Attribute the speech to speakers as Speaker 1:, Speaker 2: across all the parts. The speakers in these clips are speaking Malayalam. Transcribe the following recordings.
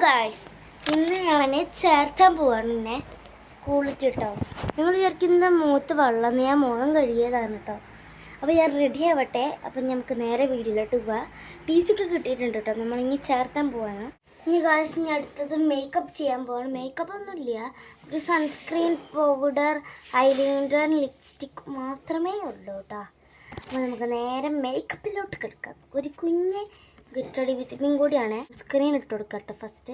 Speaker 1: ഗായ്സ്, ഇന്ന് ഞാൻ ചേർത്താൻ പോവാണ് എന്നെ സ്കൂളിൽ കേട്ടോ. നിങ്ങൾ വിചാരിക്കുന്ന മുഖത്ത് വെള്ളം ഞാൻ മുഖം കഴുകിയതാണ് കേട്ടോ. അപ്പോൾ ഞാൻ റെഡി ആവട്ടെ. അപ്പം നമുക്ക് നേരെ വീട്ടിലോട്ട് പോവാം. ടീച്ചൊക്കെ കിട്ടിയിട്ടുണ്ട് കേട്ടോ. നമ്മളിനി ചേർത്താൻ പോവാണ്. ഇനി ഗായ്സ്, ഇനി അടുത്തത് മേക്കപ്പ് ചെയ്യാൻ പോവാണ്. മേക്കപ്പ് ഒന്നുമില്ല, ഒരു സൺസ്ക്രീൻ, പൗഡർ, ഐലൈനർ, ലിപ്സ്റ്റിക് മാത്രമേ ഉള്ളൂ കേട്ടോ. അപ്പോൾ നമുക്ക് നേരെ മേക്കപ്പിലോട്ട് കിടക്കാം. ഒരു കുഞ്ഞ് ഗെറ്റ് റെഡി വിത്ത് മീൻ കൂടിയാണ്. സ്ക്രീൻ ഇട്ട് കൊടുക്കട്ടെ ഫസ്റ്റ്.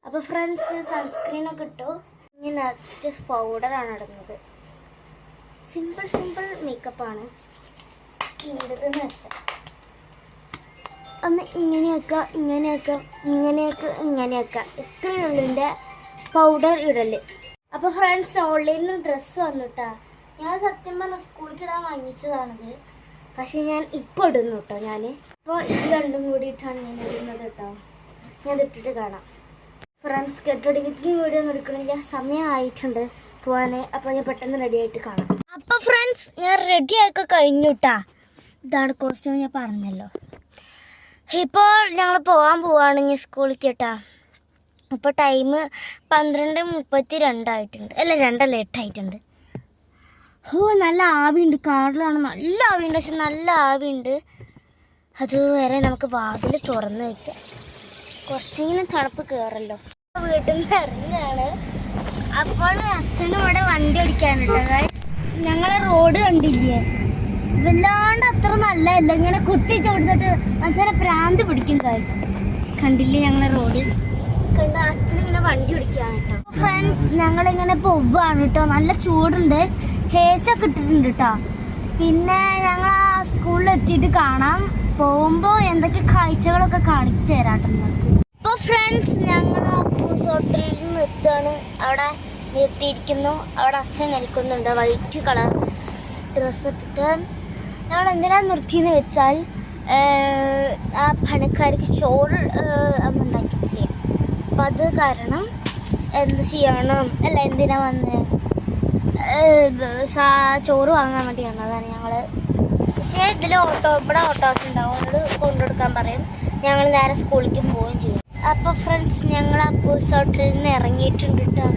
Speaker 1: അപ്പോൾ ഫ്രണ്ട്സ്, സൺസ്ക്രീനൊക്കെ ഇട്ടു. ഇനി നെക്സ്റ്റ് പൗഡറാണ് ഇടുന്നത്. സിമ്പിൾ മേക്കപ്പാണ് ഇടതെന്ന് വെച്ചാൽ ഒന്ന് ഇങ്ങനെയൊക്കെ ഇത്രയേ ഉള്ളൂ എൻ്റെ പൗഡർ ഇടല്. അപ്പോൾ ഫ്രണ്ട്സ്, ഓൺലൈനിൽ ഡ്രസ്സ് വന്നിട്ടാ. ഞാൻ സത്യം പറഞ്ഞാൽ സ്കൂളിൽ ഇടാൻ വാങ്ങിച്ചതാണിത്. പക്ഷേ ഞാൻ ഇപ്പോൾ ഇടുന്നു കേട്ടോ. ഇപ്പോൾ ഇത് രണ്ടും കൂടിയിട്ടാണ് ഞാൻ ഇടുന്നത് കേട്ടോ. ഞാൻ ഇതിട്ടിട്ട് കാണാം. Friends, get ready with me video ഒന്നും എടുക്കണില്ല, സമയം ആയിട്ടുണ്ട് പോകാൻ. അപ്പോൾ ഞാൻ പെട്ടെന്ന് റെഡി ആയിട്ട് കാണാം. അപ്പോൾ ഫ്രണ്ട്സ്, ഞാൻ റെഡി ആക്കി കഴിഞ്ഞു കേട്ടാ. ഇതാണ് കോസ്റ്റ്യൂം, ഞാൻ പറഞ്ഞല്ലോ. ഇപ്പോൾ ഞങ്ങൾ പോകാൻ പോവുകയാണെങ്കിൽ സ്കൂളിൽ കേട്ടാ. ഇപ്പോൾ ടൈം 12:32 ആയിട്ടുണ്ട്. അല്ല 2:08 ആയിട്ടുണ്ട്. നല്ല ആവിയുണ്ട്. കാറിലാണ് നല്ല ആവിയുണ്ട്. പക്ഷെ നല്ല ആവിയുണ്ട്. അതുവരെ നമുക്ക് വാതിൽ തുറന്ന് വയ്ക്കാം. കുറച്ചെങ്കിലും തണുപ്പ് കയറല്ലോ. വീട്ടിൽ നിന്ന് ഇറങ്ങുകയാണ്. അപ്പോൾ അച്ഛനും ഇവിടെ വണ്ടി ഓടിക്കാനുണ്ട്. ഞങ്ങളെ റോഡ് കണ്ടില്ലേ, വല്ലാണ്ട് അത്ര നല്ലതല്ല. ഇങ്ങനെ കുത്തി ചോടിന്നിട്ട് അച്ഛനെ പ്രാന്ത് പിടിക്കും. ഗൈസ് കണ്ടില്ലേ ഞങ്ങളെ റോഡ് കണ്ട. അച്ഛനിങ്ങനെ വണ്ടി ഓടിക്കുകയാണ് കേട്ടോ. ഫ്രണ്ട്സ്, ഞങ്ങളിങ്ങനെ പോവാണ് കേട്ടോ. നല്ല ചൂടുണ്ട്. ഹേസൊക്കെ ഇട്ടിട്ടുണ്ട് കേട്ടോ. പിന്നെ ഞങ്ങൾ ആ സ്കൂളിൽ എത്തിയിട്ട് കാണാം. പോകുമ്പോൾ എന്തൊക്കെ കാഴ്ചകളൊക്കെ കാണിച്ചു തരാം കേട്ടോ നിങ്ങൾക്ക്. ഇപ്പോൾ ഫ്രണ്ട്സ്, ഞങ്ങൾ അപ്പൂസ് ഹോട്ടലിൽ നിന്ന് എത്തുകയാണ്. അവിടെ നിർത്തിയിരിക്കുന്നു. അവിടെ അച്ഛൻ നിൽക്കുന്നുണ്ട്, വൈറ്റ് കളർ ഡ്രസ്സ് ഇട്ടിട്ട്. ഞങ്ങൾ എന്തിനാണ് നിർത്തിയെന്ന് വെച്ചാൽ ആ പണിക്കാർക്ക് ചോറ് ഉണ്ടാക്കിയിട്ടില്ല. അപ്പം അത് കാരണം എന്ത് ചെയ്യണം അല്ല, എന്തിനാ വന്ന് ചോറ് വാങ്ങാൻ വേണ്ടി വന്നതാണ് ഞങ്ങൾ. പക്ഷേ ഇവിടെ ഓട്ടോ ഉണ്ടാവും, അവരോട് കൊണ്ടുകൊടുക്കാൻ പറയും. ഞങ്ങൾ നേരെ സ്കൂളിലേക്ക് പോവുകയും ചെയ്യും. അപ്പോൾ ഫ്രണ്ട്സ്, ഞങ്ങൾ അപ്പൂസ് ഹോട്ടലിൽ നിന്ന് ഇറങ്ങിയിട്ടുണ്ട് കേട്ടോ.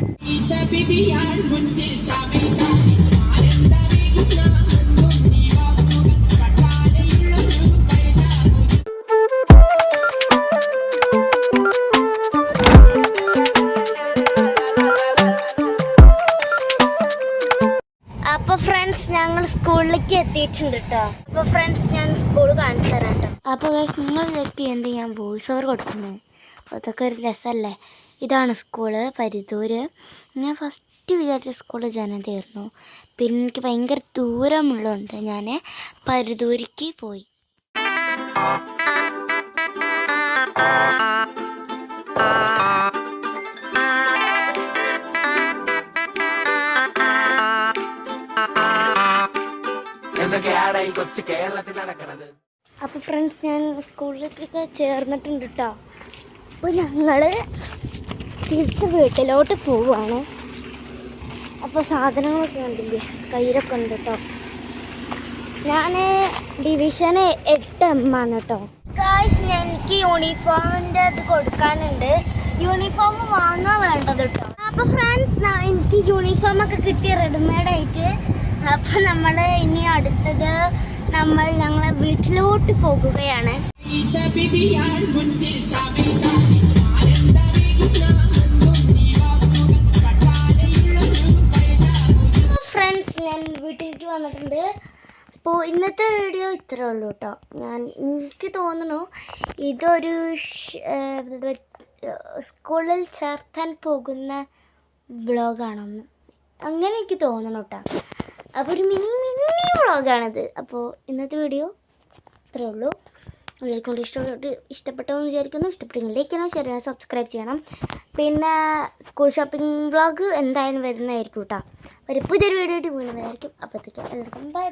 Speaker 1: അപ്പോൾ ഫ്രണ്ട്സ്, ഞങ്ങൾ സ്കൂളിലേക്ക് എത്തിയിട്ടുണ്ട് കേട്ടോ. അപ്പോൾ ഫ്രണ്ട്സ്, ഞാൻ സ്കൂൾ കാണിച്ചു തരാം കേട്ടോ. അപ്പോൾ നിങ്ങൾ ഇതൊക്കെ എന്ത് ഞാൻ വോയിസ് ഓവർ കൊടുക്കുന്നത്, അതൊക്കെ ഒരു രസമല്ലേ. ഇതാണ് സ്കൂള്, പരിതൂര്. ഞാൻ ഫസ്റ്റ് വിചാരിച്ച സ്കൂള് ജനതയായിരുന്നു. പിന്നെ എനിക്ക് ഭയങ്കര ദൂരമുള്ളതുകൊണ്ട് ഞാൻ പരിതൂരിക്ക് പോയി. അപ്പോൾ ഫ്രണ്ട്സ്, ഞാൻ സ്കൂളിലേക്കൊക്കെ ചേർന്നിട്ടുണ്ട് കേട്ടോ. അപ്പോൾ ഞങ്ങൾ തിരിച്ച് വീട്ടിലോട്ട് പോവുകയാണ്. അപ്പോൾ സാധനങ്ങളൊക്കെ കണ്ടില്ലേ, കയ്യിലൊക്കെ ഉണ്ട് കേട്ടോ. ഞാൻ ഡിവിഷൻ 8M ആണ് കേട്ടോ. ഗായ്സ്, എനിക്ക് യൂണിഫോമിൻ്റെ അത് കൊടുക്കാനുണ്ട്. യൂണിഫോം വാങ്ങാൻ വേണ്ടത് കേട്ടോ. അപ്പോൾ ഫ്രണ്ട്സ്, എനിക്ക് യൂണിഫോമൊക്കെ കിട്ടി റെഡിമെയ്ഡായിട്ട്. അപ്പോൾ നമ്മൾ ഇനി അടുത്തത് ഞങ്ങളെ വീട്ടിലോട്ട് പോകുകയാണ്. ഫ്രണ്ട്സ്, ഞാൻ വീട്ടിലേക്ക് വന്നിട്ടുണ്ട്. അപ്പോൾ ഇന്നത്തെ വീഡിയോ ഇത്രേ ഉള്ളൂ കേട്ടോ. എനിക്ക് തോന്നുന്നു ഇതൊരു സ്കൂളിൽ ചേർത്താൻ പോകുന്ന വ്ളോഗാണെന്ന്, അങ്ങനെ എനിക്ക് തോന്നണം കേട്ടോ. അപ്പോൾ ഒരു മിനി വ്ളോഗാണിത്. അപ്പോൾ ഇന്നത്തെ വീഡിയോ ഇത്രയേ ഉള്ളൂ. എല്ലാവർക്കും ഇഷ്ടപ്പെട്ടെന്ന് വിചാരിക്കുന്നു. ഇഷ്ടപ്പെട്ടെങ്കിൽ ലൈക്ക് ചെയ്യണം, ഷെയർ ചെയ്യണം, സബ്സ്ക്രൈബ് ചെയ്യണം. പിന്നെ സ്കൂൾ ഷോപ്പിംഗ് വ്ളോഗ് എന്തായാലും വരുന്നതായിരിക്കും കേട്ടോ. ഒരു പുതിയൊരു വീഡിയോ ആയിട്ട് വീണ്ടും വരായിരിക്കും. അപ്പോഴത്തേക്കും എല്ലാവർക്കും ബൈ.